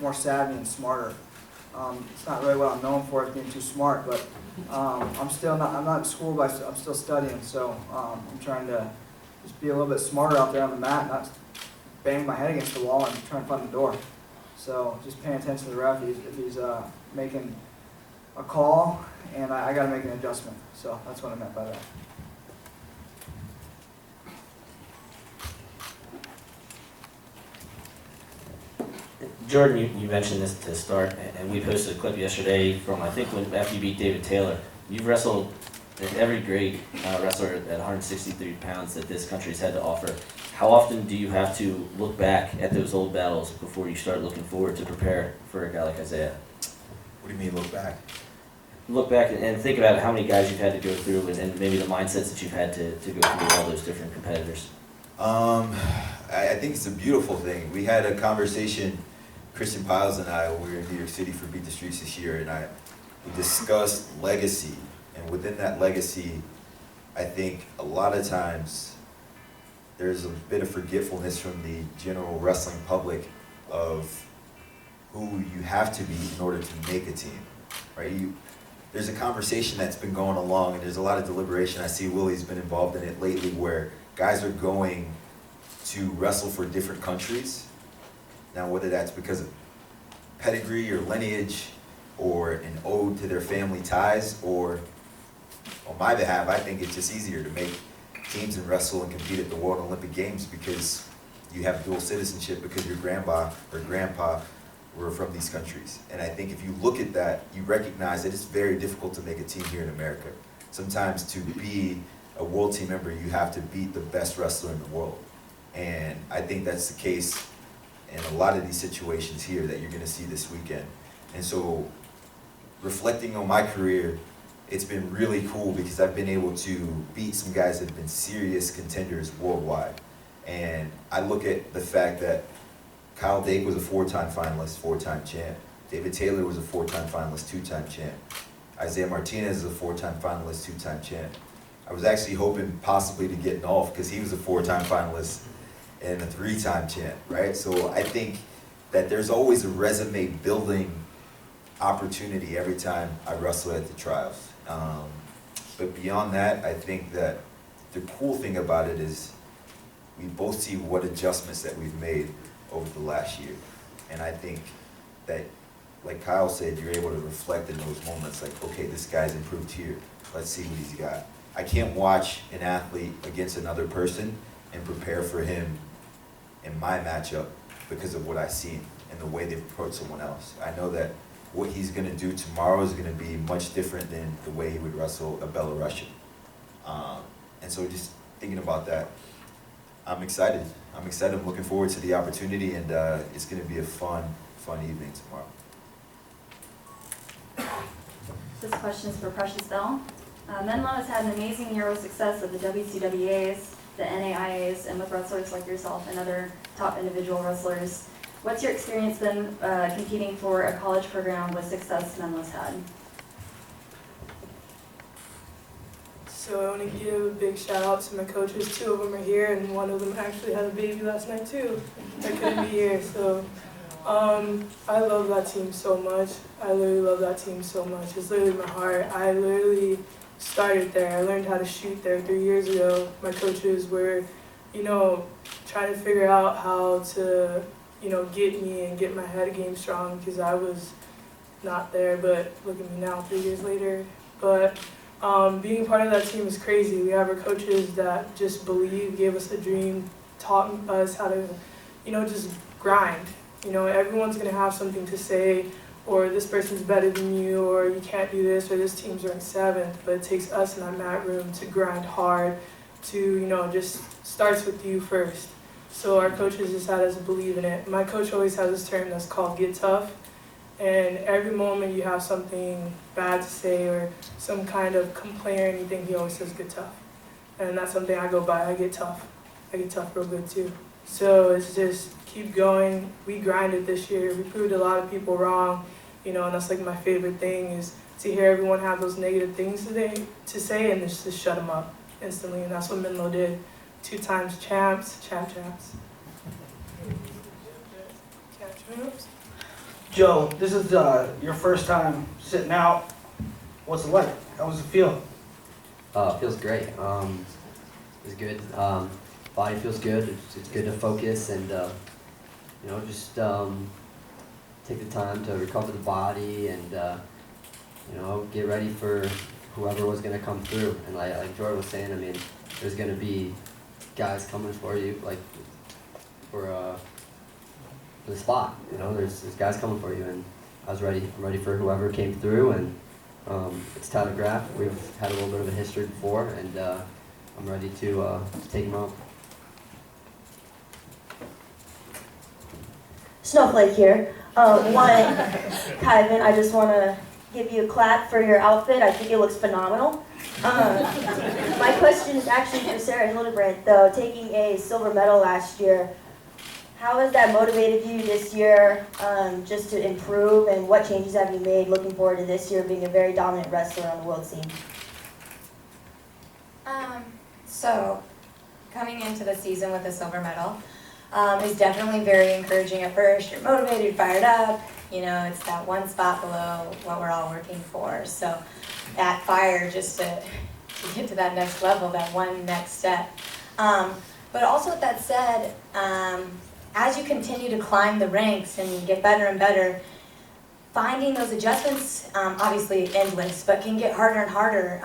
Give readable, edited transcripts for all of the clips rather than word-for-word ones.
more savvy and smarter. It's not really what I'm known for, as being too smart, but I'm not in school, but I'm still studying, so I'm trying to just be a little bit smarter out there on the mat, not bang my head against the wall and trying to find the door. So just paying attention to the ref if he's making a call, and I got to make an adjustment. So that's what I meant by that. Jordan, you mentioned this to start, and we posted a clip yesterday from, I think, after you beat David Taylor. You've wrestled every great wrestler at 163 pounds that this country's had to offer. How often do you have to look back at those old battles before you start looking forward to prepare for a guy like Isaiah? What do you mean, look back? Look back and think about how many guys you've had to go through, and maybe the mindsets that you've had to go through with all those different competitors. I think it's a beautiful thing. We had a conversation, Christian Piles and I, when we were in New York City for Beat the Streets this year, and we discussed legacy. And within that legacy, I think a lot of times there's a bit of forgetfulness from the general wrestling public of who you have to be in order to make a team, right? There's a conversation that's been going along, and there's a lot of deliberation. I see Willie's been involved in it lately, where guys are going to wrestle for different countries. Now, whether that's because of pedigree or lineage or an ode to their family ties, or on my behalf, I think it's just easier to make teams and wrestle and compete at the World Olympic Games because you have dual citizenship because your grandpa or grandpa were from these countries. And I think if you look at that, you recognize that it's very difficult to make a team here in America. Sometimes to be a world team member, you have to beat the best wrestler in the world. And I think that's the case in a lot of these situations here that you're gonna see this weekend. And so, reflecting on my career, it's been really cool because I've been able to beat some guys that have been serious contenders worldwide. And I look at the fact that Kyle Dake was a 4-time finalist, 4-time champ. David Taylor was a 4-time finalist, 2-time champ. Isaiah Martinez is a 4-time finalist, 2-time champ. I was actually hoping possibly to get Nolf because he was a 4-time finalist and a 3-time champ, right? So I think that there's always a resume building opportunity every time I wrestle at the trials. But beyond that, I think that the cool thing about it is we both see what adjustments that we've made over the last year. And I think that, like Kyle said, you're able to reflect in those moments like, okay, this guy's improved here. Let's see what he's got. I can't watch an athlete against another person and prepare for him in my matchup because of what I've seen and the way they've approached someone else. I know that what he's going to do tomorrow is going to be much different than the way he would wrestle a Belarusian. And so just thinking about that, I'm excited. I'm looking forward to the opportunity, and it's going to be a fun evening tomorrow. This question is for Precious Bell. Menlo has had an amazing year of success with the WCWAs, the NAIAs, and with wrestlers like yourself and other top individual wrestlers. What's your experience been competing for a college program with success Menlo's had? So I want to give a big shout out to my coaches. 2 of them are here, and one of them actually had a baby last night too. I couldn't be here, so I love that team so much. I literally love that team so much. It's literally my heart. I literally started there. I learned how to shoot there 3 years ago. My coaches were, trying to figure out how to, get me and get my head game strong because I was not there. But look at me now, 3 years later. But being part of that team is crazy. We have our coaches that just believe, gave us a dream, taught us how to, just grind. Everyone's going to have something to say, or this person's better than you, or you can't do this, or this team's ranked 7th. But it takes us in that mat room to grind hard, to, just starts with you first. So our coaches just had us believe in it. My coach always has this term that's called get tough. And every moment you have something bad to say or some kind of complaint or anything, he always says get tough. And that's something I go by. I get tough. I get tough real good too. So it's just keep going. We grinded this year. We proved a lot of people wrong, and that's like my favorite thing is to hear everyone have those negative things to say and just to shut them up instantly. And that's what Menlo did. 2 times champs. Champs. Joe, this is your first time sitting out. What's it like? How does it feel? It feels great. It's good. Body feels good. It's good to focus and you know, just take the time to recover the body and you know, get ready for whoever was going to come through. And like Jordan was saying, I mean, there's going to be guys coming for you, like for the spot. You know, there's guys coming for you, and I was ready. I'm ready for whoever came through, and it's telegraphed. We've had a little bit of a history before, and I'm ready to take them out. Snowflake here. Kyvan, I just want to give you a clap for your outfit. I think it looks phenomenal. My question is actually for Sarah Hildebrandt, though. Taking a silver medal last year, how has that motivated you this year just to improve, and what changes have you made looking forward to this year being a very dominant wrestler on the world scene? So, coming into the season with a silver medal is definitely very encouraging at first. You're motivated, fired up. You know, it's that one spot below what we're all working for. So, that fire just to get to that next level, that one next step. But also with that said, as you continue to climb the ranks and get better and better, finding those adjustments, obviously endless, but can get harder and harder.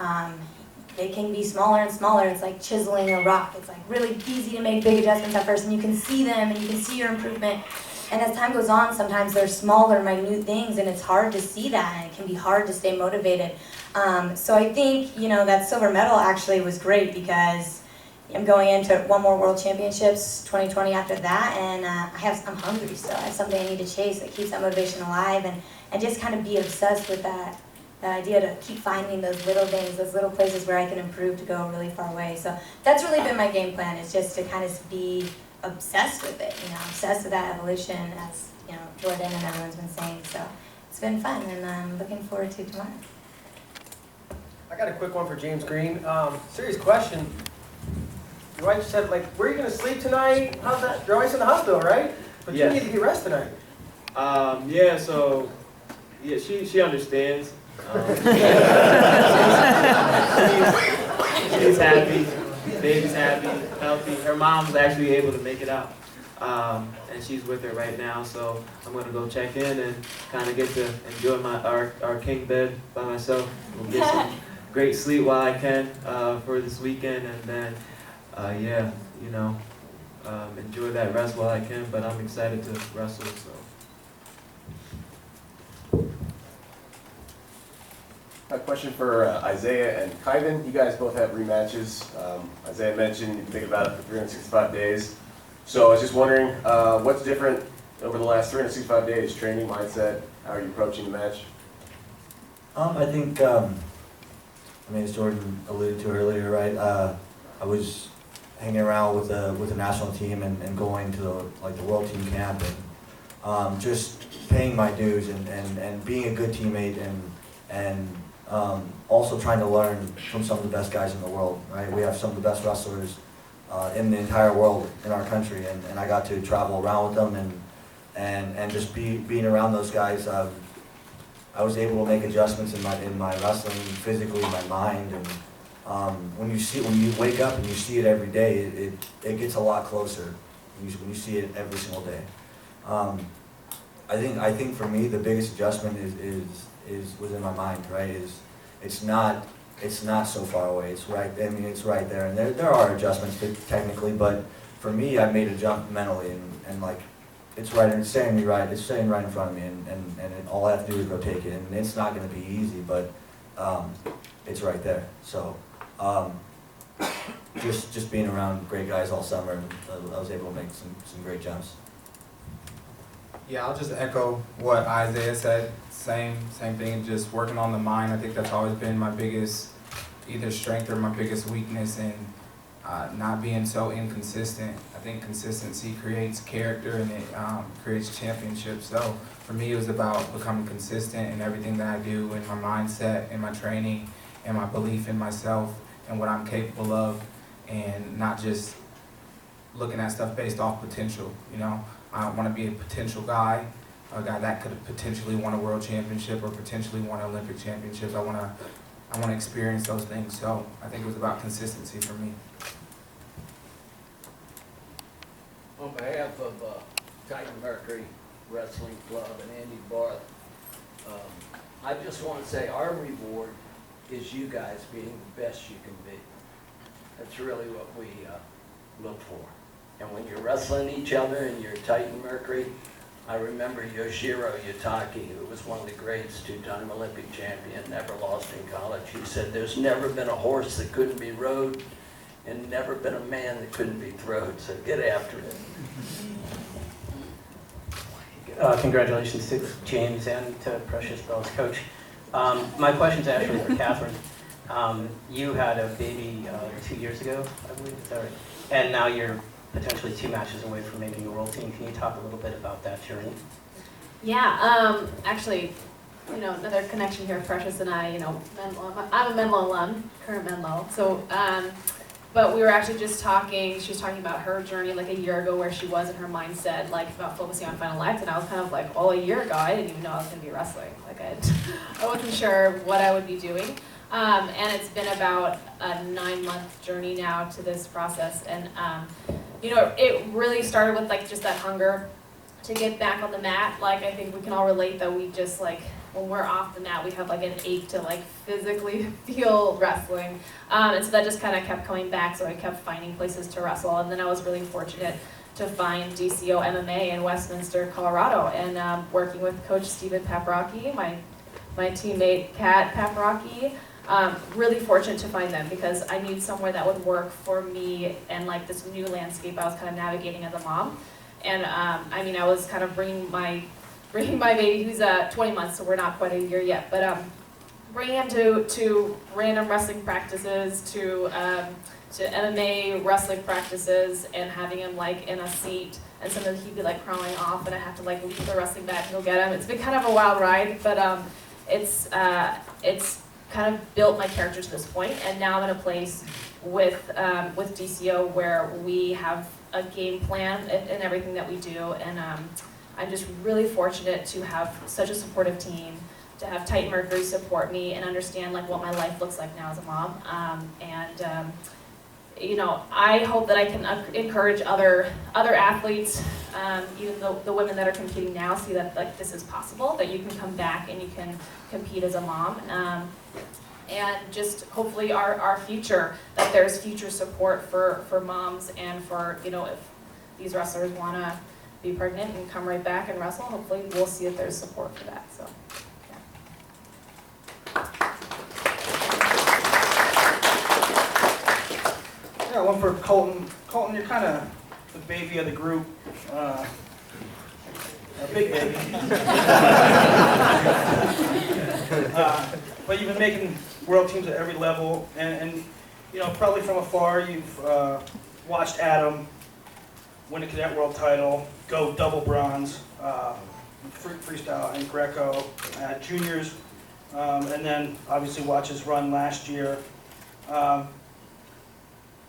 They can be smaller and smaller. It's like chiseling a rock. It's like really easy to make big adjustments at first, and you can see them and you can see your improvement. And as time goes on, sometimes they're smaller, minute things, and it's hard to see that, and it can be hard to stay motivated. So I think, you know, that silver medal actually was great because I'm going into one more World Championships, 2020 after that, and I'm hungry still. I have something I need to chase that keeps that motivation alive, and just kind of be obsessed with that idea to keep finding those little things, those little places where I can improve to go really far away. So that's really been my game plan, is just to kind of be obsessed with it, you know, obsessed with that evolution, as, you know, Jordan and everyone's been saying. So it's been fun, and I'm looking forward to tomorrow. I got a quick one for James Green. Serious question. Your wife said, like, where are you going to sleep tonight? How's that? Your wife's in the hospital, right? But Yes. you need to get rest tonight. Yeah, so, yeah, she understands. She's happy, baby's happy, healthy. Her mom's actually able to make it out. And she's with her right now, so I'm gonna go check in and kind of get to enjoy our king bed by myself. We'll get some great sleep while I can for this weekend, and then, yeah, you know, enjoy that rest while I can, but I'm excited to wrestle, so. A question for Isaiah and Kyvan. You guys both have rematches. Isaiah mentioned you can think about it for 365 days. So I was just wondering, what's different over the last 365 days? Training, mindset, how are you approaching the match? I think, I mean, as Jordan alluded to earlier, right? I was hanging around with the national team and going to the world team camp and just paying my dues and being a good teammate and also trying to learn from some of the best guys in the world, right? We have some of the best wrestlers in the entire world, in our country, and I got to travel around with them and just being around those guys. I was able to make adjustments in my wrestling, physically, my mind, and when you wake up and you see it every day, it gets a lot closer when you see it every single day. I think for me the biggest adjustment is within my mind, right? It's not so far away. It's right. I mean, it's right there, and there are adjustments technically, but for me, I made a jump mentally, and like it's right. It's staying right in front of me, and all I have to do is go take it, and it's not going to be easy, but it's right there. So just being around great guys all summer, and I was able to make some great jumps. Yeah, I'll just echo what Isaiah said. Same thing, just working on the mind. I think that's always been my biggest either strength or my biggest weakness, in not being so inconsistent. I think consistency creates character, and it creates championships. So for me, it was about becoming consistent in everything that I do, in my mindset, in my training, and my belief in myself and what I'm capable of, and not just looking at stuff based off potential. You know, I want to be a potential guy, a guy that could have potentially won a world championship or potentially won an Olympic championship. I want to experience those things. So I think it was about consistency for me. On behalf of Titan Mercury Wrestling Club and Andy Barth, I just want to say our reward is you guys being the best you can be. That's really what we look for. And when you're wrestling each other and you're Titan Mercury, I remember Yoshiro Yutaki, who was one of the greats, two-time Olympic champion, never lost in college. He said, there's never been a horse that couldn't be rode and never been a man that couldn't be throwed, so get after it. Congratulations to James and to Precious Bell's coach. My question's actually for Catherine. You had a baby 2 years ago, I believe, is that right? And now you're potentially 2 matches away from making a world team. Can you talk a little bit about that journey? Yeah, actually, another connection here, Precious and I, Menlo, I'm a Menlo alum, current Menlo, so, but we were actually just talking, she was talking about her journey like a year ago where she was in her mindset, like about focusing on Final Act, and I was kind of like, well, a year ago, I didn't even know I was going to be wrestling. Like, I wasn't sure what I would be doing. And it's been about a 9-month journey now to this process, and it really started with like just that hunger to get back on the mat. Like, I think we can all relate that we just like, when we're off the mat, we have like an ache to like physically feel wrestling. And so that just kind of kept coming back, so I kept finding places to wrestle. And then I was really fortunate to find DCO MMA in Westminster, Colorado, and working with Coach Stephen Paprocki, my teammate Kat Paprocki. Really fortunate to find them because I needed somewhere that would work for me and like this new landscape I was kind of navigating as a mom. And I was kind of bringing my baby, who's 20 months, so we're not quite a year yet, but bringing him to random wrestling practices, to MMA wrestling practices, and having him like in a seat, and sometimes he'd be like crawling off, and I have to like leave the wrestling bag and go get him. It's been kind of a wild ride, but it's kind of built my character to this point, and now I'm in a place with DCO where we have a game plan in everything that we do, and I'm just really fortunate to have such a supportive team, to have Titan Mercury support me and understand like what my life looks like now as a mom, I hope that I can encourage other athletes, even the women that are competing now, see that like this is possible, that you can come back and you can compete as a mom, and just hopefully our future, that there's future support for moms, and for if these wrestlers want to be pregnant and come right back and wrestle, hopefully we'll see if there's support for that. So. Yeah, one for Colton. Colton, you're kind of the baby of the group. A big baby. But you've been making world teams at every level, and probably from afar, you've watched Adam win a cadet world title, go double bronze, freestyle and Greco at juniors, and then obviously watch his run last year.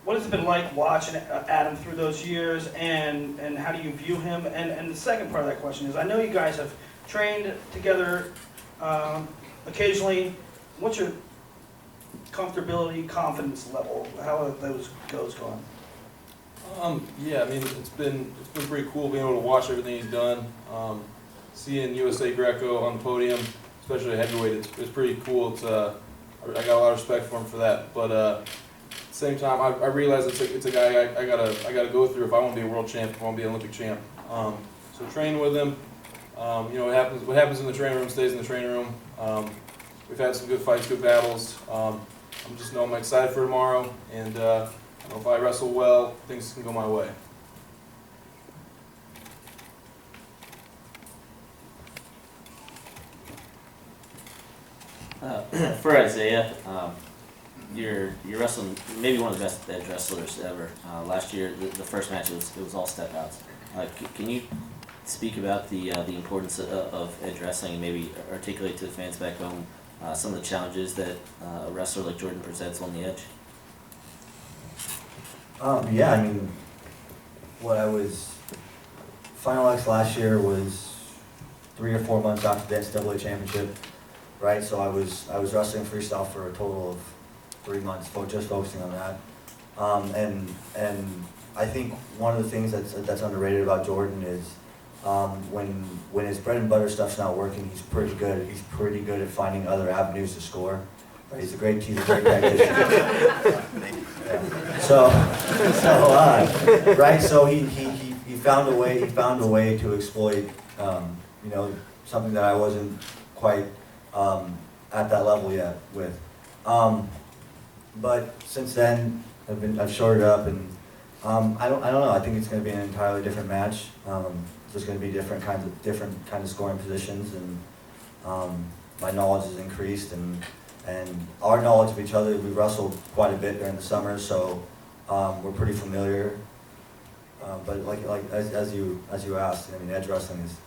What has it been like watching Adam through those years, and how do you view him? And the second part of that question is, I know you guys have trained together occasionally. What's your comfortability, confidence level? How are those goes going? Yeah, it's been pretty cool being able to watch everything he's done. Seeing USA Greco on the podium, especially at heavyweight, it's pretty cool. I got a lot of respect for him for that. But at the same time, I realize it's a guy I gotta go through if I want to be a world champ, if I want to be an Olympic champ. So train with him. What happens in the training room stays in the training room. We've had some good fights, good battles. I'm excited for tomorrow, and if I wrestle well, things can go my way. For Isaiah, you're wrestling maybe one of the best edge wrestlers ever. Last year, the first match, it was all step outs. Can you speak about the importance of edge wrestling, and maybe articulate to the fans back home some of the challenges that a wrestler like Jordan presents on the edge? What I was, Final X last year was 3 or 4 months after the NCAA championship, right? So I was wrestling freestyle for a total of 3 months, just focusing on that. And I think one of the things that's underrated about Jordan is when his bread and butter stuff's not working, he's pretty good. He's pretty good at finding other avenues to score. Right? He's a great practitioner. Yeah. So he found a way. He found a way to exploit, something that I wasn't quite at that level yet with. But since then, I've shorted up, and I don't know. I think it's going to be an entirely different match. There's going to be different kinds of scoring positions, and my knowledge has increased, and our knowledge of each other. We wrestled quite a bit during the summer, so we're pretty familiar. But as you asked, I mean, edge wrestling is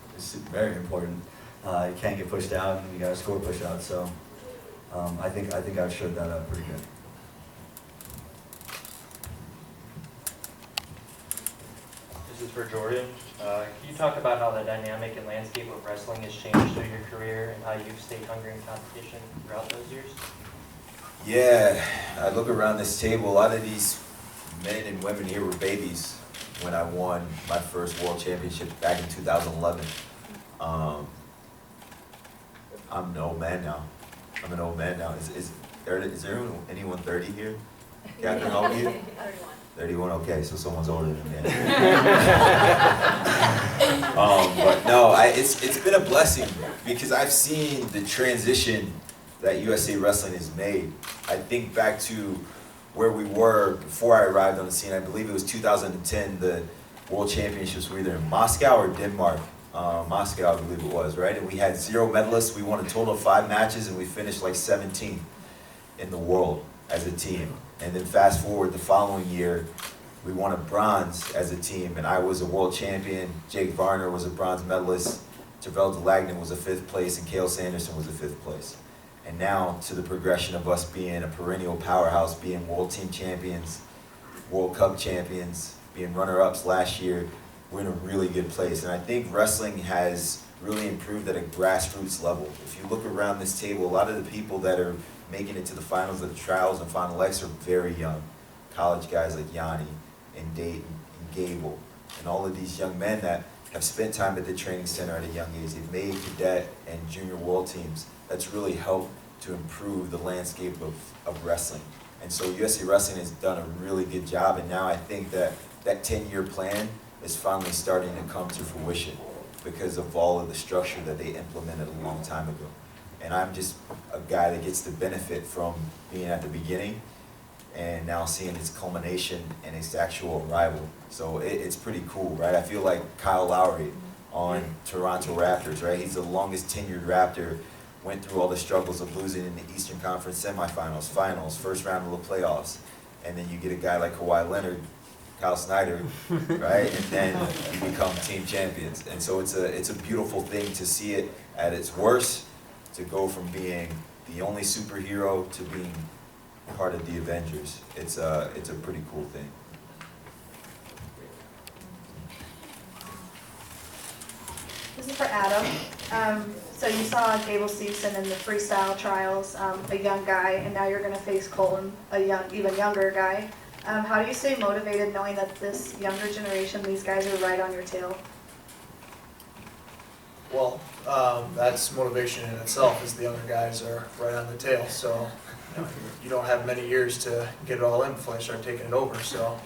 very important. You can't get pushed out, and you got to score push out. So I think I've showed that up pretty good. This is for Jordan. Can you talk about how the dynamic and landscape of wrestling has changed through your career and how you've stayed hungry in competition throughout those years? Yeah, I look around this table, a lot of these men and women here were babies when I won my first world championship back in 2011. I'm an old man now. Is there anyone 30 here? Catherine, how old are you? 31, okay, so someone's older than me. But no, it's been a blessing because I've seen the transition that USA Wrestling has made. I think back to where we were before I arrived on the scene. I believe it was 2010, the World Championships were either in Moscow or Denmark. Moscow, I believe it was, right? And we had 0 medalists. We won a total of 5 matches, and we finished like 17th in the world as a team. And then fast forward the following year, we won a bronze as a team, and I was a world champion. Jake Varner was a bronze medalist. Tervel Delagnan was a 5th place, and Cale Sanderson was a 5th place. And now to the progression of us being a perennial powerhouse, being world team champions, World Cup champions, being runner-ups last year, we're in a really good place. And I think wrestling has really improved at a grassroots level. If you look around this table, a lot of the people that are making it to the finals of the trials and Final X are very young. College guys like Yanni and Dayton and Gable and all of these young men that have spent time at the training center at a young age. They've made cadet and junior world teams. That's really helped to improve the landscape of wrestling. And so USA Wrestling has done a really good job, and now I think that 10-year plan is finally starting to come to fruition because of all of the structure that they implemented a long time ago. And I'm just a guy that gets to benefit from being at the beginning and now seeing its culmination and its actual arrival. So it's pretty cool, right? I feel like Kyle Lowry on Toronto Raptors, right? He's the longest tenured Raptor, went through all the struggles of losing in the Eastern Conference semifinals, finals, first round of the playoffs. And then you get a guy like Kawhi Leonard, Kyle Snyder, right? And then you become team champions. And so it's a beautiful thing to see it at its worst, to go from being the only superhero to being part of the Avengers. It's a pretty cool thing. This is for Adam. So you saw Gable Stevenson in the freestyle trials, a young guy, and now you're going to face Colton, even younger guy. How do you stay motivated knowing that this younger generation, these guys are right on your tail? Well, that's motivation in itself, as the younger guys are right on the tail. So you don't have many years to get it all in before I start taking it over. So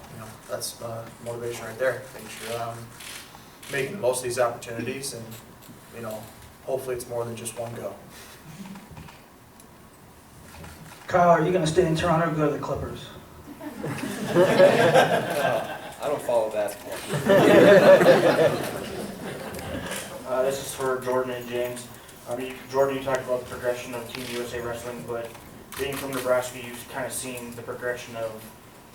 that's motivation right there. Make sure I'm making the most of these opportunities, and hopefully it's more than just one go. Kyle, are you going to stay in Toronto or go to the Clippers? I don't follow basketball. This is for Jordan and James. Jordan, you talked about the progression of Team USA Wrestling, but being from Nebraska, you've kind of seen the progression of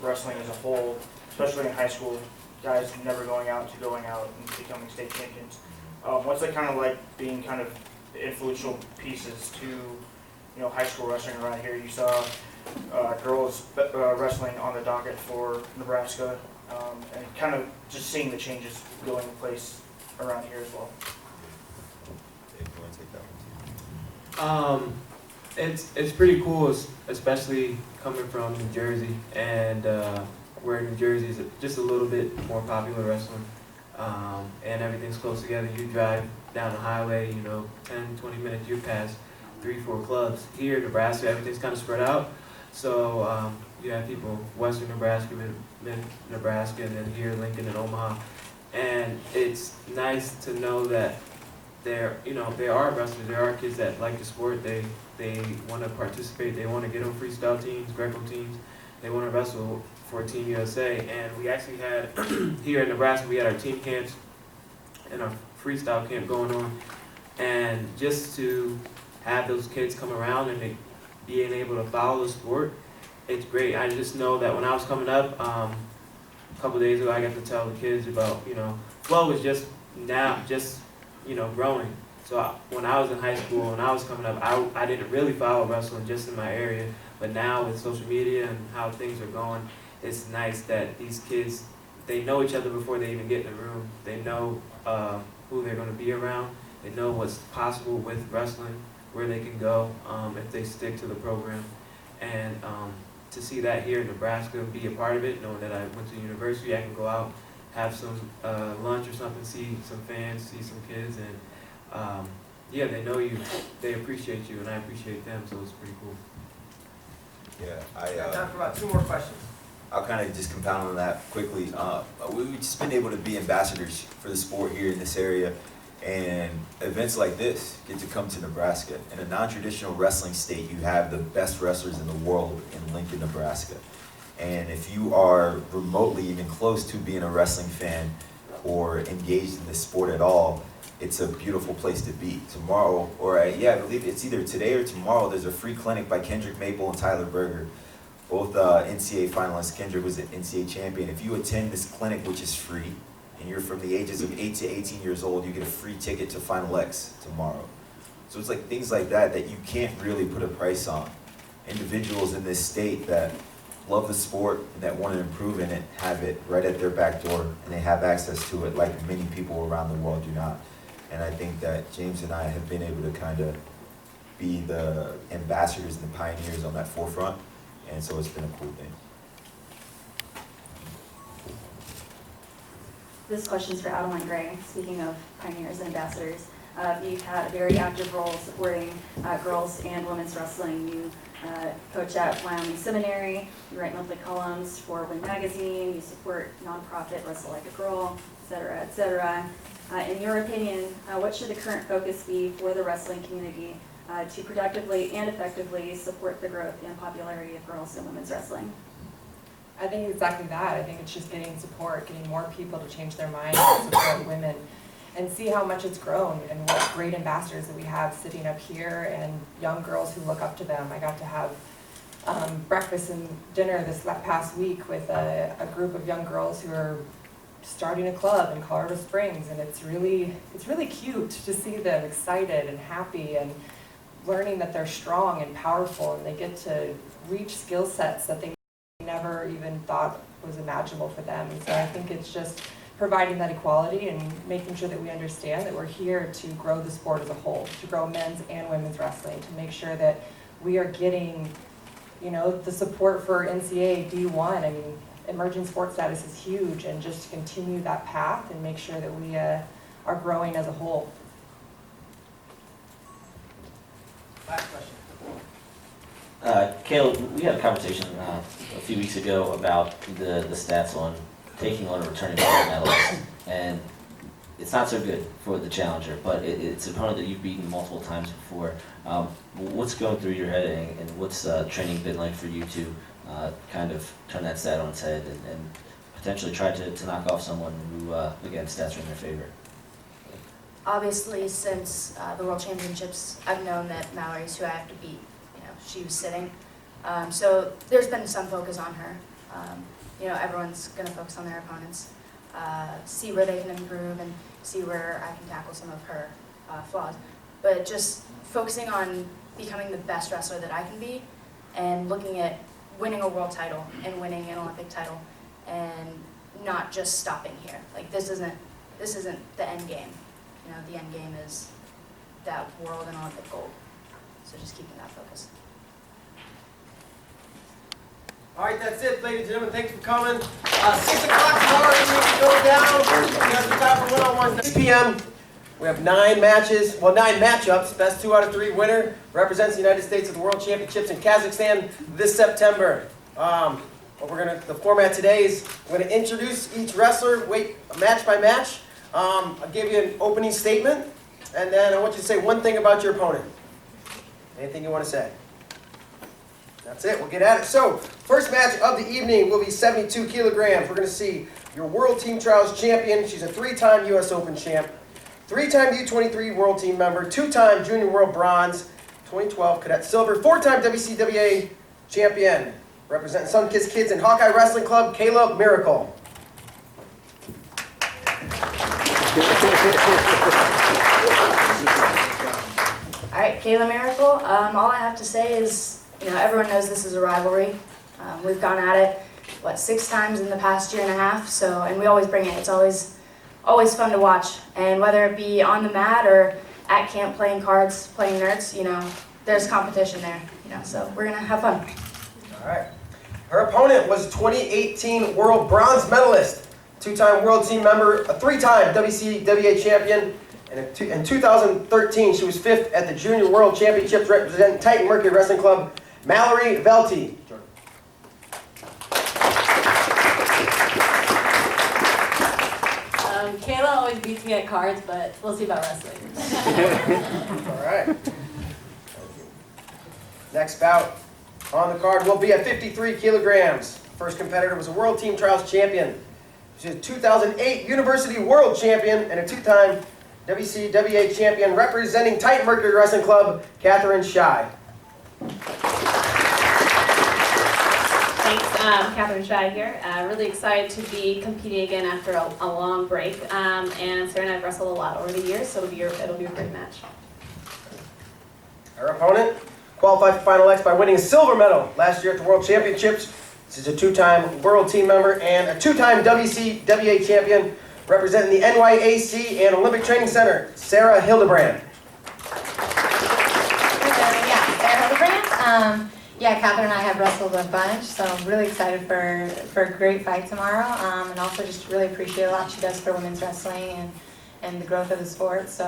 wrestling as a whole, especially in high school, guys never going out and becoming state champions. What's it kind of like being kind of the influential pieces to high school wrestling around here? You saw girls wrestling on the docket for Nebraska, and kind of just seeing the changes going in place around here as well. It's pretty cool, especially coming from New Jersey, and where New Jersey is just a little bit more popular wrestling, and everything's close together. You drive down the highway, 10, 20 minutes, you pass 3, 4 clubs. Here in Nebraska, everything's kind of spread out, so you have people western Nebraska, mid Nebraska, and then here Lincoln and Omaha, and it's nice to know that there are wrestlers, there are kids that like the sport. They want to participate. They want to get on freestyle teams, Greco teams. They want to wrestle for Team USA. And we actually had here in Nebraska, we had our team camps and our freestyle camp going on. And just to have those kids come around and being able to follow the sport, it's great. I just know that when I was coming up, a couple days ago, I got to tell the kids about, flow was just growing. So when I was in high school, when I was coming up, I didn't really follow wrestling just in my area. But now with social media and how things are going, it's nice that these kids, they know each other before they even get in the room. They know who they're going to be around. They know what's possible with wrestling, where they can go if they stick to the program. And to see that here in Nebraska, be a part of it, knowing that I went to university, I can go out, have some lunch or something, see some fans, see some kids, and yeah, they know you, they appreciate you, and I appreciate them, so it's pretty cool. Yeah, Time for about 2 more questions. I'll kind of just compound on that quickly. We've just been able to be ambassadors for the sport here in this area, and events like this get to come to Nebraska. In a non-traditional wrestling state, you have the best wrestlers in the world in Lincoln, Nebraska. And if you are remotely even close to being a wrestling fan or engaged in this sport at all, it's a beautiful place to be. Tomorrow, I believe it's either today or tomorrow, there's a free clinic by Kendrick Maple and Tyler Berger, both NCAA finalists. Kendrick was an NCAA champion. If you attend this clinic, which is free, and you're from the ages of 8 to 18 years old, you get a free ticket to Final X tomorrow. So it's like things like that you can't really put a price on. Individuals in this state that love the sport and that want to improve in it have it right at their back door, and they have access to it like many people around the world do not. And I think that James and I have been able to kind of be the ambassadors and the pioneers on that forefront, and so it's been a cool thing. This question's for Adeline Gray. Speaking of pioneers and ambassadors, you've had a very active role supporting girls and women's wrestling. You coach at Wyoming Seminary, you write monthly columns for Win Magazine, you support nonprofit Wrestle Like a Girl, et cetera, et cetera. In your opinion, what should the current focus be for the wrestling community to productively and effectively support the growth and popularity of girls and women's wrestling? I think exactly that. I think it's just getting support, getting more people to change their minds and support women, and see how much it's grown and what great ambassadors that we have sitting up here and young girls who look up to them. I got to have breakfast and dinner this past week with a group of young girls who are starting a club in Colorado Springs, and it's really cute to see them excited and happy and learning that they're strong and powerful, and they get to reach skill sets that they never even thought was imaginable for them. And so I think it's just providing that equality and making sure that we understand that we're here to grow the sport as a whole, to grow men's and women's wrestling, to make sure that we are getting, the support for NCAA D1. I mean, emerging sports status is huge, and just to continue that path and make sure that we are growing as a whole. Last question. Caleb, we had a conversation a few weeks ago about the stats on taking on a returning gold medalist, and it's not so good for the challenger, but it's an opponent that you've beaten multiple times before. What's going through your head, and what's training been like for you to kind of turn that stat on its head and potentially try to knock off someone who, again, stats are in their favor? Obviously, since the World Championships, I've known that Mallory's who I have to beat. She was sitting. So there's been some focus on her. Everyone's going to focus on their opponents, see where they can improve and see where I can tackle some of her flaws. But just focusing on becoming the best wrestler that I can be, and looking at winning a world title and winning an Olympic title, and not just stopping here. Like this isn't the end game. The end game is that world and Olympic gold. So just keeping that focus. All right, that's it, ladies and gentlemen. Thanks for coming. 6 o'clock tomorrow, we need to go down. We have the time for one-on-ones. 6 p.m. We have 9 matches, well, 9 matchups. Best 2 out of 3 winner represents the United States at the World Championships in Kazakhstan this September. The format today is we're going to introduce each wrestler, match by match. I'll give you an opening statement, and then I want you to say one thing about your opponent. Anything you want to say? That's it. We'll get at it. So, first match of the evening will be 72 kilograms. We're going to see your World Team Trials champion. She's a 3-time U.S. Open champ, 3-time U23 World Team member, 2-time Junior World Bronze, 2012 Cadet Silver, 4-time WCWA champion, representing Sun-Kissed Kids and Hawkeye Wrestling Club, Kayla Miracle. All right, Kayla Miracle. All I have to say is, everyone knows this is a rivalry. We've gone at it, 6 times in the past year and a half. So, and we always bring it. It's always fun to watch. And whether it be on the mat or at camp playing cards, playing nerds, there's competition there. So we're gonna have fun. All right. Her opponent was 2018 World Bronze medalist, 2-time World Team member, a 3-time WCWA champion, and in 2013 she was 5th at the Junior World Championships representing Titan Mercury Wrestling Club, Mallory Velty. Kayla always beats me at cards, but we'll see about wrestling. All right. Next bout on the card will be at 53 kilograms. First competitor was a World Team Trials champion. She's a 2008 University World Champion and a 2-time WCWA champion representing Titan Mercury Wrestling Club, Catherine Shy. Thanks, Catherine Shy here. Really excited to be competing again after a long break. And Sarah and I have wrestled a lot over the years, so it'll be a great match. Her opponent qualified for Final X by winning a silver medal last year at the World Championships. She's a 2-time World Team member and a 2-time WCWA champion representing the NYAC and Olympic Training Center, Sarah Hildebrand. Yeah, Sarah Hildebrand. Catherine and I have wrestled a bunch, so I'm really excited for a great fight tomorrow, and also just really appreciate a lot she does for women's wrestling and the growth of the sport. So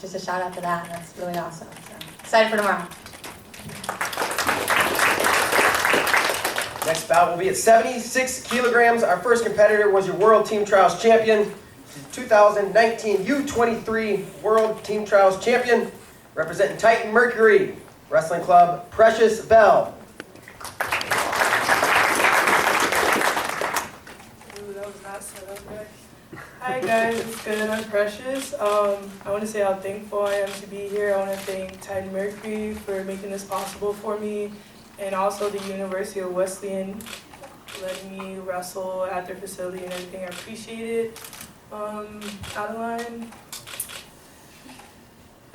just a shout out to that. That's really awesome. So excited for tomorrow. Next bout will be at 76 kilograms. Our first competitor was your World Team Trials champion, 2019 U23 World Team Trials champion, representing Titan Mercury Wrestling Club, Precious Bell. Hi guys, it's good. I'm Precious. I want to say how thankful I am to be here. I want to thank Titan Mercury for making this possible for me, and also the University of Wesleyan letting me wrestle at their facility and everything. I appreciate it. Adeline,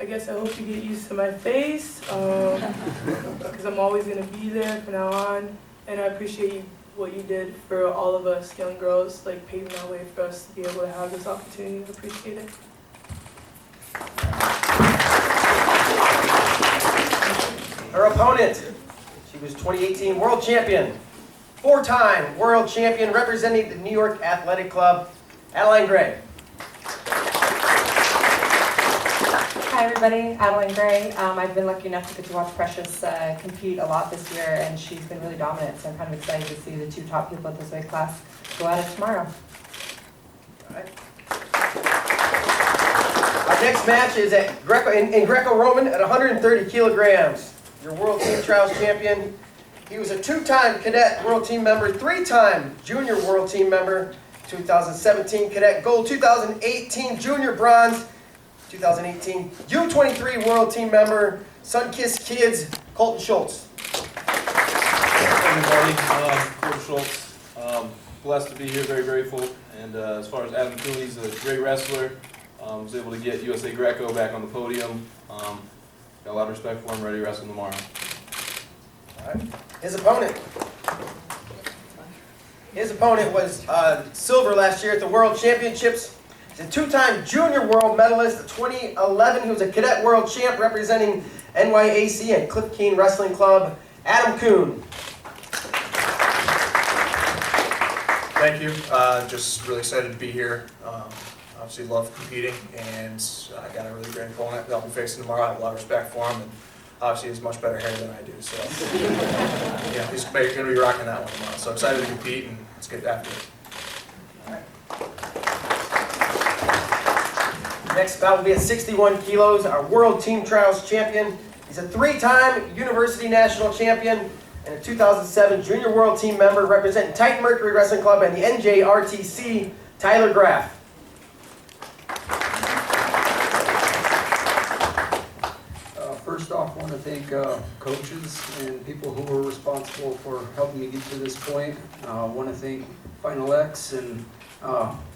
I guess I hope you get used to my face, because I'm always going to be there from now on, and I appreciate what you did for all of us young girls, like paving that way for us to be able to have this opportunity. I appreciate it. Her opponent, she was 2018 World Champion, 4-time World Champion representing the New York Athletic Club, Adeline Gray. Hi everybody, Adeline Gray. I've been lucky enough to get to watch Precious compete a lot this year, and she's been really dominant, so I'm kind of excited to see the 2 top people at this weight class go at it tomorrow. All right. Our next match is at in Greco-Roman at 130 kilograms. Your World Team Trials champion. He was a 2-time Cadet World Team member, 3-time Junior World Team member, 2017 Cadet Gold, 2018 Junior Bronze, 2018 U23 World Team member, Sun-Kissed Kids, Colton Schultz. Everybody, Colton Schultz. Blessed to be here, very grateful. And as far as Adam Cooley, he's a great wrestler. Was able to get USA Greco back on the podium. Got a lot of respect for him, ready to wrestle tomorrow. All right. His opponent was silver last year at the World Championships. He's a two-time junior world medalist. In 2011, he was a cadet world champ representing NYAC and Cliff Keen Wrestling Club. Adam Kuhn. Thank you. Just really excited to be here. Obviously love competing, and I got a really great opponent that I'll be facing tomorrow. I have a lot of respect for him, and obviously he has much better hair than I do. So yeah, he's going to be rocking that one tomorrow. So excited to compete, and let's get after it. Next bout will be at 61 kilos, our World Team Trials champion. He's a three-time University National champion and a 2007 Junior World Team member representing Titan Mercury Wrestling Club and the NJRTC, Tyler Graff. First off, I want to thank coaches and people who were responsible for helping me get to this point. I want to thank Final X and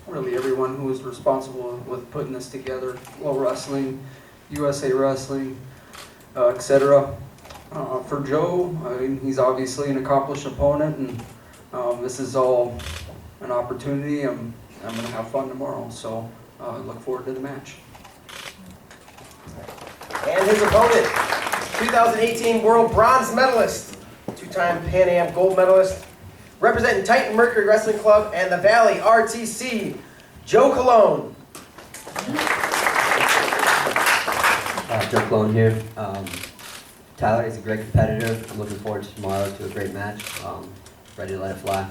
really everyone who was responsible with putting this together. Glow Wrestling, USA Wrestling, etc. For Joe, I mean, he's obviously an accomplished opponent, and this is all an opportunity. I'm going to have fun tomorrow, so I look forward to the match. And his opponent, 2018 World Bronze Medalist, two-time Pan Am Gold Medalist, representing Titan Mercury Wrestling Club and the Valley RTC, Joe Colon. Joe Colon here. Tyler is a great competitor. I'm looking forward to tomorrow to a great match. Ready to let it fly.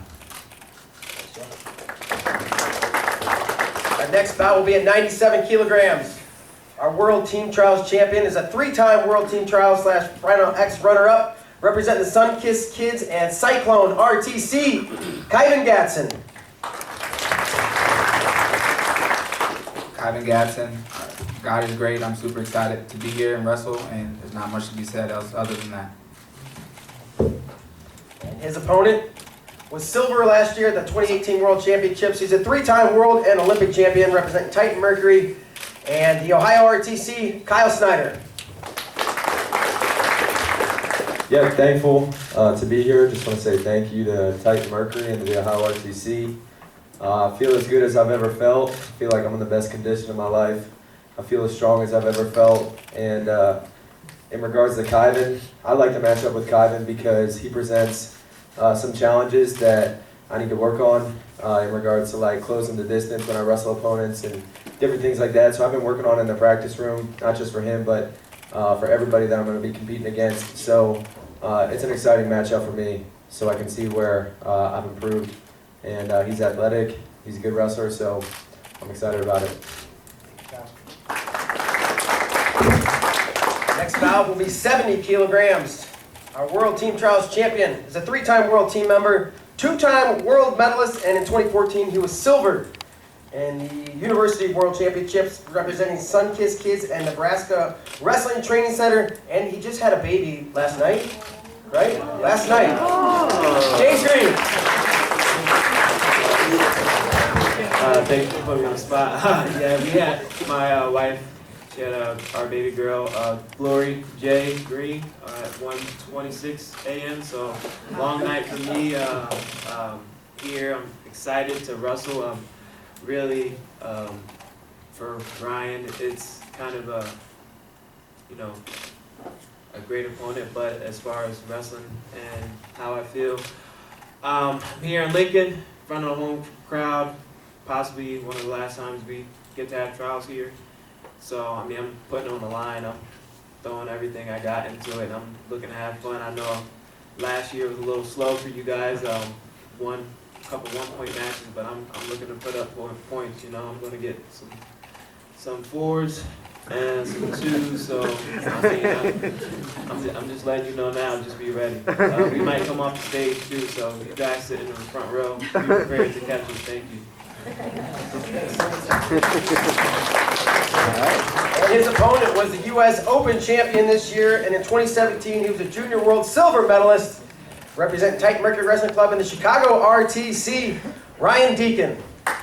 Our next bout will be at 97 kilograms. Our World Team Trials champion is a three-time World Team Trials / Final X runner-up, representing the Sunkissed Kids and Cyclone RTC, Kyvan Gatson. Kyvan Gatson, God is great. I'm super excited to be here and wrestle, and there's not much to be said else other than that. And his opponent was silver last year at the 2018 World Championships. He's a three-time World and Olympic champion, representing Titan Mercury and the Ohio RTC, Kyle Snyder. Yeah, thankful to be here. Just want to say thank you to Titan Mercury and the Ohio RTC. I feel as good as I've ever felt. I feel like I'm in the best condition of my life. I feel as strong as I've ever felt. And in regards to Kyvan, I like to match up with Kyvan because he presents some challenges that I need to work on in regards to like closing the distance when I wrestle opponents and different things like that. So I've been working on it in the practice room, not just for him, but for everybody that I'm going to be competing against. So it's an exciting matchup for me, so I can see where I've improved. And he's athletic, he's a good wrestler, so I'm excited about it. Next bout will be 70 kilograms. Our World Team Trials champion is a three-time World Team member, two-time World medalist, and in 2014 he was silver in the University World Championships representing Sunkissed Kids and Nebraska Wrestling Training Center, and he just had a baby last night, right? Last night. James Green. Thanks for putting me on the spot. Yeah, we had my wife, she had our baby girl, Glory J. Green, at 1:26 a.m., so long night for me here. I'm excited to wrestle. Really, for Ryan, it's kind of a great opponent, but as far as wrestling and how I feel, I'm here in Lincoln, in front of a home crowd, possibly one of the last times we get to have trials here. So, I mean, I'm putting it on the line. I'm throwing everything I got into it. I'm looking to have fun. I know last year was a little slow for you guys. Won a couple one-point matches, but I'm looking to put up points. You know, I'm going to get some fours and some twos. So, I mean, I'm just letting you know now. Just be ready. We might come off the stage too. So, you guys sitting in the front row, be prepared to catch us. Thank you. And his opponent was the U.S. Open champion this year, and in 2017 he was a Junior World Silver medalist, representing Titan Mercury Wrestling Club in the Chicago RTC, Ryan Deacon. Yeah,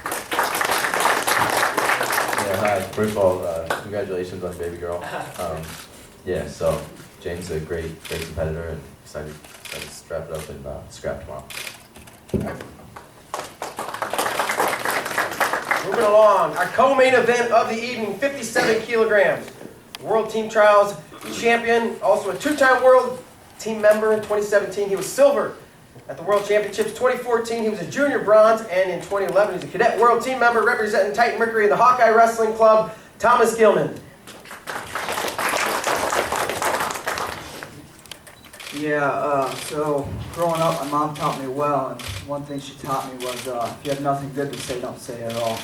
hi. First of all, congratulations on baby girl. Yeah, so James is a great competitor, and excited to strap it up and scrap tomorrow. Moving along, our co-main event of the evening, 57 kilograms. World Team Trials champion, also a two-time world team member. In 2017, he was silver at the World Championships. 2014, he was a junior bronze, and in 2011, he's a cadet world team member representing Titan Mercury in the Hawkeye Wrestling Club, Thomas Gilman. Yeah, so growing up, my mom taught me well, and one thing she taught me was if you have nothing good to say, don't say it at all.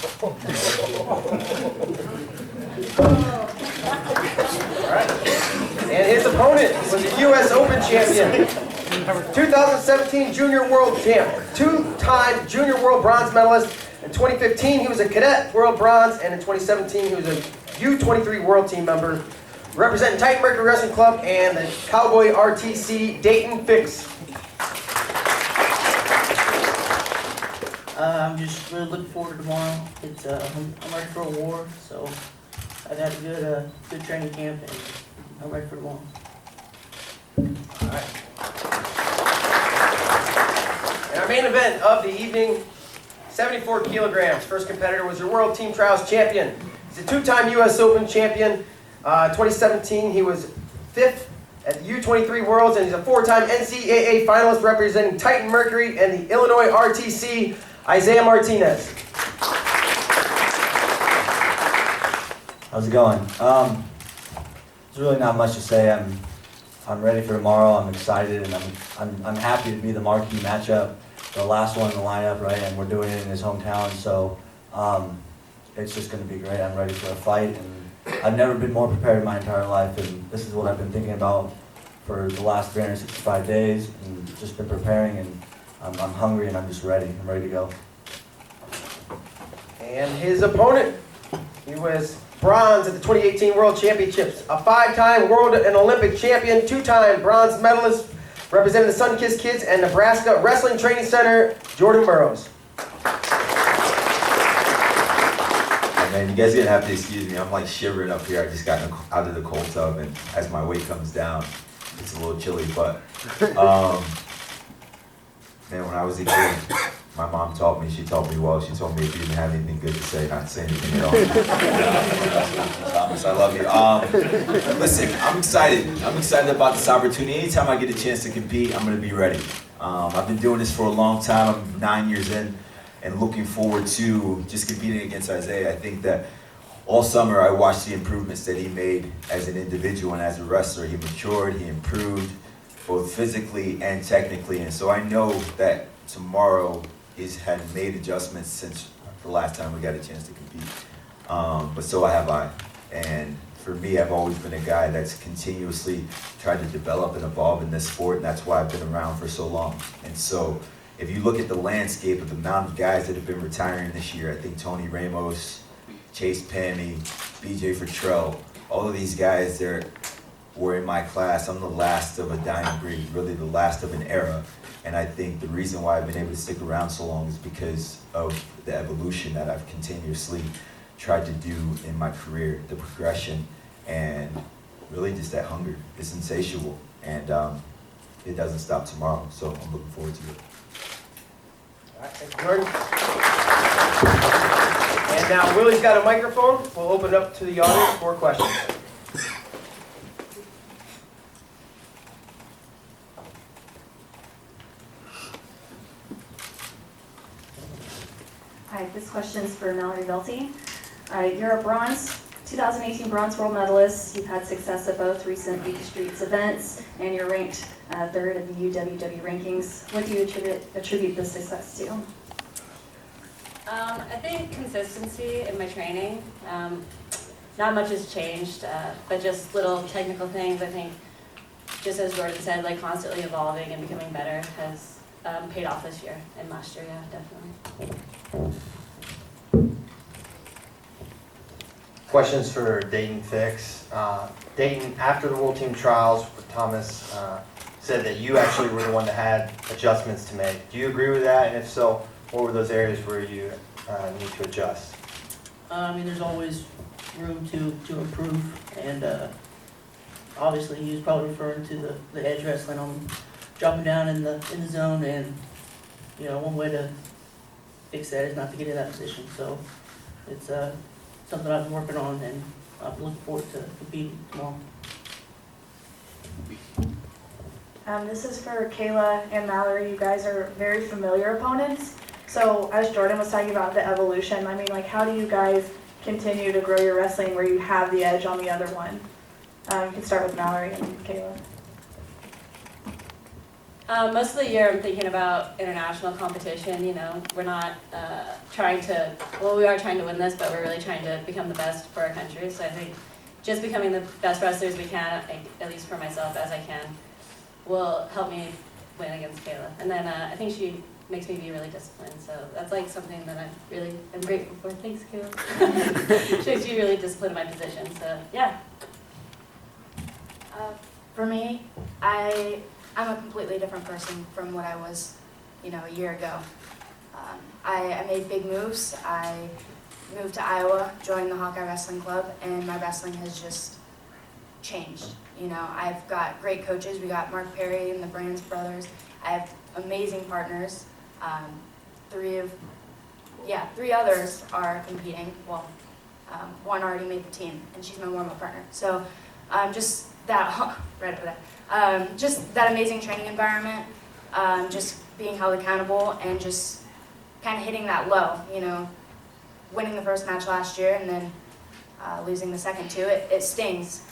And his opponent was a U.S. Open champion, 2017 Junior World Champ, two-time Junior World Bronze medalist. In 2015, he was a Cadet World Bronze, and in 2017, he was a U23 World Team member, representing Titan Mercury Wrestling Club and the Cowboy RTC Dayton Fix. I'm just really looking forward to tomorrow. It's I'm ready for a war, so I've had a good training camp, and I'm ready for tomorrow. All right. And our main event of the evening, 74 kilograms. First competitor was your World Team Trials champion. He's a two-time U.S. Open champion. 2017, he was 5th at the U23 Worlds, and he's a four-time NCAA finalist representing Titan Mercury and the Illinois RTC, Isaiah Martinez. How's it going? There's really not much to say. I'm ready for tomorrow. I'm excited, and I'm happy to be the marquee matchup, the last one in the lineup, right? And we're doing it in his hometown, so it's just going to be great. I'm ready for a fight, and I've never been more prepared in my entire life, and this is what I've been thinking about for the last 365 days, and just been preparing, and I'm hungry, and I'm just ready. I'm ready to go. And his opponent, he was bronze at the 2018 World Championships, a five-time World and Olympic champion, two-time bronze medalist, representing the Sunkist Kids and Nebraska Wrestling Training Center, Jordan Burrows. Man, you guys are gonna have to excuse me. I'm like shivering up here. I just got out of the cold tub, and as my weight comes down, it's a little chilly. But man, when I was a kid, my mom taught me. She taught me well. She told me if you didn't have anything good to say, not to say anything at all. Thomas, I love you. Listen, I'm excited. I'm excited about this opportunity. Anytime I get a chance to compete, I'm gonna be ready. I've been doing this for a long time. I'm 9 years in, and looking forward to just competing against Isaiah. I think that all summer I watched the improvements that he made as an individual and as a wrestler. He matured, he improved, both physically and technically. And so I know that tomorrow he's had made adjustments since the last time we got a chance to compete. But so have I. And for me, I've always been a guy that's continuously tried to develop and evolve in this sport, and that's why I've been around for so long. And so if you look at the landscape of the amount of guys that have been retiring this year, I think Tony Ramos, Chase Pammy, BJ Futrell, all of these guys that were in my class. I'm the last of a dying breed, really the last of an era. And I think the reason why I've been able to stick around so long is because of the evolution that I've continuously tried to do in my career, the progression, and really just that hunger. It's insatiable, and it doesn't stop tomorrow, so I'm looking forward to it. All right, thank you, Jordan. And now Willie's got a microphone. We'll open it up to the audience for questions. Hi, this question's for Mallory Velty. You're a 2018 bronze world medalist. You've had success at both recent Beat the Streets events, and you're ranked third in the UWW rankings. What do you attribute this success to? I think consistency in my training. Not much has changed, but just little technical things. I think, just as Jordan said, like constantly evolving and becoming better has paid off this year and last year, yeah, definitely. Questions for Dayton Fix. Dayton, after the World Team Trials, Thomas said that you actually were the one that had adjustments to make. Do you agree with that? And if so, what were those areas where you need to adjust? I mean, there's always room to improve, and obviously he was probably referring to the edge wrestling on dropping down in the zone, and you know, one way to fix that is not to get in that position. So it's something I've been working on, and I'm looking forward to competing tomorrow. This is for Kayla and Mallory. You guys are very familiar opponents. So as Jordan was talking about the evolution, I mean, like, how do you guys continue to grow your wrestling where you have the edge on the other one? You can start with Mallory and Kayla. Most of the year I'm thinking about international competition. You know, we're not trying to, well, we are trying to win this, but we're really trying to become the best for our country. So I think just becoming the best wrestlers we can, at least for myself as I can, will help me win against Kayla. And then I think she makes me be really disciplined. So that's like something that I really am grateful for. Thanks, Kayla. She makes me really disciplined in my position. So yeah. For me, I'm a completely different person from what I was, a year ago. I made big moves. I moved to Iowa, joined the Hawkeye Wrestling Club, and my wrestling has just changed. I've got great coaches. We got Mark Perry and the Brands brothers. I have amazing partners. Three others are competing. Well, one already made the team, and she's my warm-up partner. So just that, right over there. Just that amazing training environment, just being held accountable, and just kind of hitting that low, winning the first match last year and then losing the second two. It stings,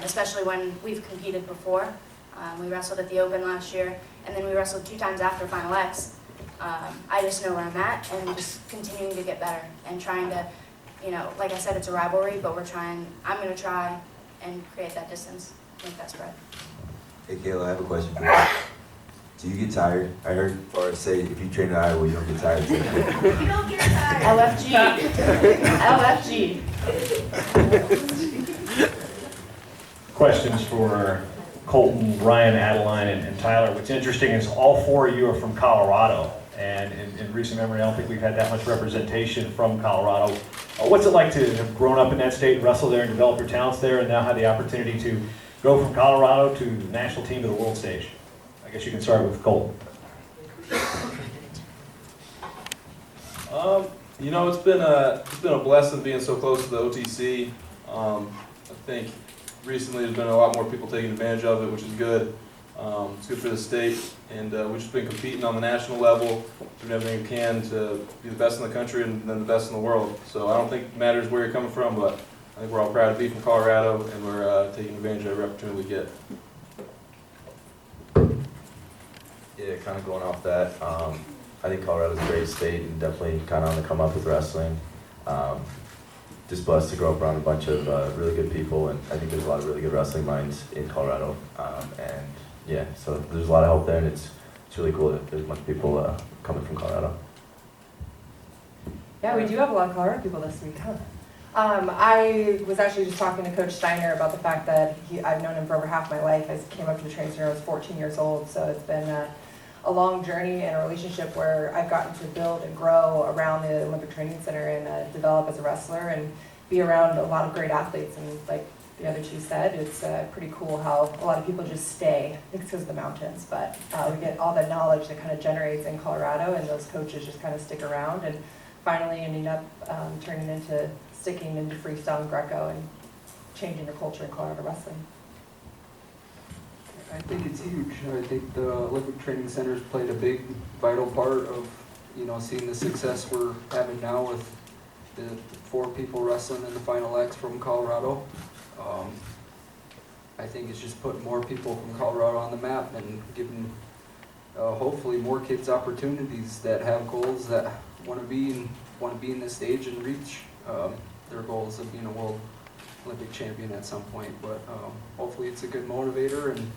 especially when we've competed before. We wrestled at the Open last year, and then we wrestled 2 times after Final X. I just know where I'm at and just continuing to get better and trying to, like I said, it's a rivalry, but I'm going to try and create that distance, make that spread. Hey Kayla, I have a question for you. Do you get tired? I heard Forrest say if you train in Iowa, you don't get tired. You don't get tired. LFG. Questions for Colton, Ryan, Adeline, and Tyler. What's interesting is all 4 of you are from Colorado. And in recent memory, I don't think we've had that much representation from Colorado. What's it like to have grown up in that state, wrestle there, and develop your talents there, and now have the opportunity to go from Colorado to the national team to the world stage? I guess you can start with Colton. It's been a blessing being so close to the OTC. I think recently there's been a lot more people taking advantage of it, which is good. It's good for the state, and we've just been competing on the national level, doing everything we can to be the best in the country and then the best in the world. So I don't think it matters where you're coming from, but I think we're all proud to be from Colorado, and we're taking advantage of every opportunity we get. Yeah, kind of going off that, I think Colorado's a great state and definitely kind of on the come up with wrestling. Just blessed to grow up around a bunch of really good people, and I think there's a lot of really good wrestling minds in Colorado. And yeah, so there's a lot of help there, and it's really cool that there's a bunch of people coming from Colorado. Yeah, we do have a lot of Colorado people this week, huh? I was actually just talking to Coach Steiner about the fact that I've known him for over half my life. I came up to the training center when I was 14 years old, so it's been a long journey and a relationship where I've gotten to build and grow around the Olympic Training Center and develop as a wrestler and be around a lot of great athletes. And like the other two said, it's pretty cool how a lot of people just stay. I think it's because of the mountains, but we get all the knowledge that kind of generates in Colorado, and those coaches just kind of stick around and finally ending up sticking into freestyle and Greco and changing the culture in Colorado wrestling. I think it's huge. I think the Olympic Training Center's played a big, vital part of, seeing the success we're having now with the 4 people wrestling in the Final X from Colorado. I think it's just putting more people from Colorado on the map and giving, hopefully, more kids opportunities that have goals that want to be in this stage and reach their goals of being a world Olympic champion at some point. But hopefully, it's a good motivator, and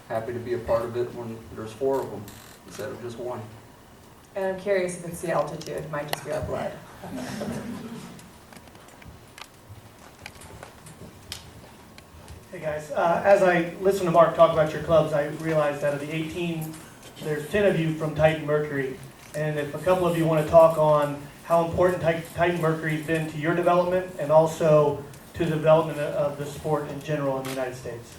happy to be a part of it when there's 4 of them instead of just 1. And I'm curious if it's the altitude. It might just be our blood. Hey guys, as I listened to Mark talk about your clubs, I realized out of the 18, there's 10 of you from Titan Mercury. And if a couple of you want to talk on how important Titan Mercury's been to your development and also to the development of the sport in general in the United States.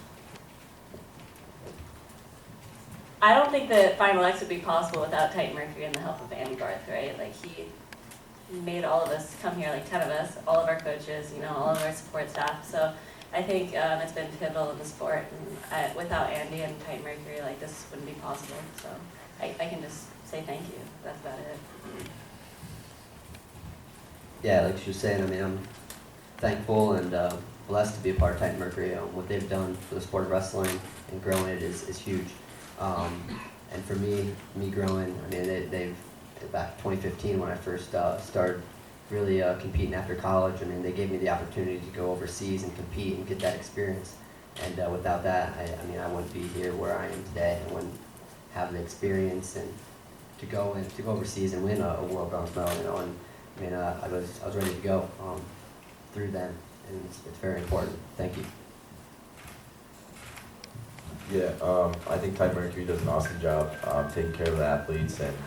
I don't think that Final X would be possible without Titan Mercury and the help of Andy Barth, right? Like made all of us come here, like 10 of us, all of our coaches, you know, all of our support staff. So I think it's been pivotal in the sport, and without Andy and Titan Mercury, like this wouldn't be possible. So I can just say thank you. That's about it. Yeah, like she was saying, I mean, I'm thankful and blessed to be a part of Titan Mercury. What they've done for the sport of wrestling and growing it is huge. And for me growing, I mean, they've back in 2015 when I first started really competing after college. I mean, they gave me the opportunity to go overseas and compete and get that experience. And without that, I mean, I wouldn't be here where I am today. I wouldn't have the experience and to go overseas and win a world bronze medal. You know, and I mean, I was ready to go through them, and it's very important. Thank you. Yeah, I think Titan Mercury does an awesome job taking care of the athletes, and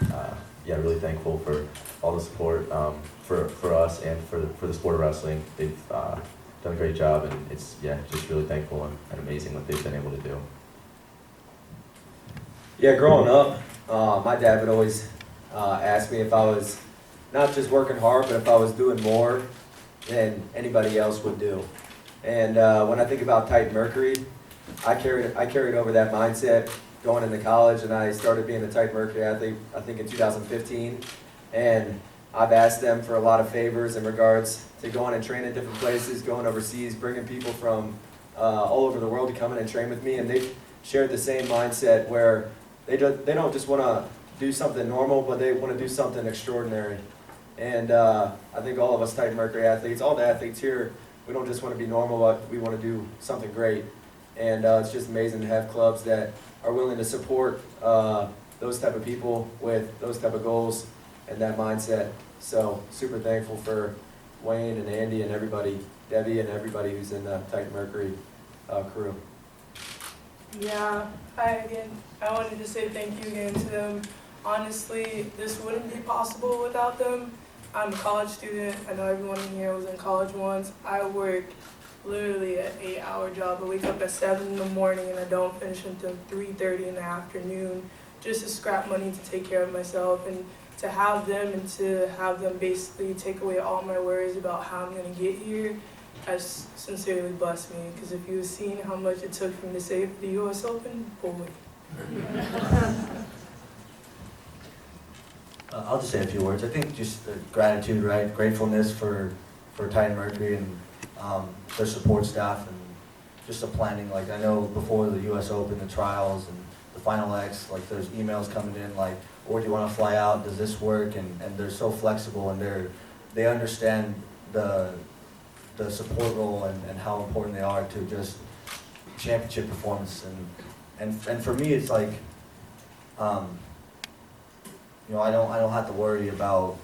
yeah, really thankful for all the support for us and for the sport of wrestling. They've done a great job, and it's just really thankful and amazing what they've been able to do. Yeah, growing up, my dad would always ask me if I was not just working hard, but if I was doing more than anybody else would do. And when I think about Titan Mercury, I carried over that mindset going into college, and I started being a Titan Mercury athlete, I think in 2015. And I've asked them for a lot of favors in regards to going and training different places, going overseas, bringing people from all over the world to come in and train with me, and they've shared the same mindset where they don't just want to do something normal, but they want to do something extraordinary. And I think all of us Titan Mercury athletes, all the athletes here, we don't just want to be normal, but we want to do something great. And it's just amazing to have clubs that are willing to support those type of people with those type of goals and that mindset. So super thankful for Wayne and Andy and everybody, Debbie and everybody who's in the Titan Mercury crew. Yeah, I wanted to say thank you again to them. Honestly, this wouldn't be possible without them. I'm a college student. I know everyone in here was in college once. I work literally an 8-hour job. I wake up at 7 in the morning and I don't finish until 3:30 in the afternoon just to scrap money to take care of myself. And to have them basically take away all my worries about how I'm going to get here has sincerely blessed me. Because if you had seen how much it took for me to save the U.S. Open, boy. I'll just say a few words. I think just gratitude, right? Gratefulness for Titan Mercury and their support staff, and just the planning. Like, I know before the U.S. Open, the trials and the Final X, like there's emails coming in like, where do you want to fly out? Does this work? And they're so flexible, and they understand the support role and how important they are to just championship performance. And for me, it's like, you know, I don't have to worry about,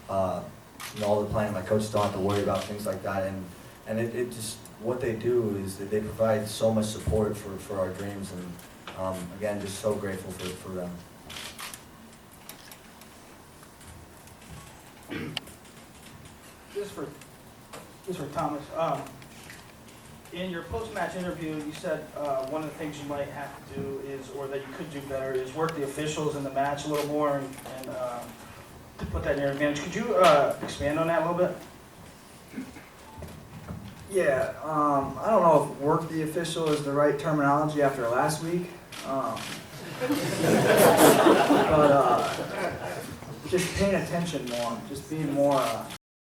you know, all the planning. My coaches don't have to worry about things like that. And it just, what they do is that they provide so much support for our dreams. And again, just so grateful for them. This is for Thomas. In your post-match interview, you said one of the things you might have to do is, or that you could do better, is work the officials in the match a little more and to put that in your advantage. Could you expand on that a little bit? Yeah, I don't know if work the official is the right terminology after last week. But just paying attention more, just being more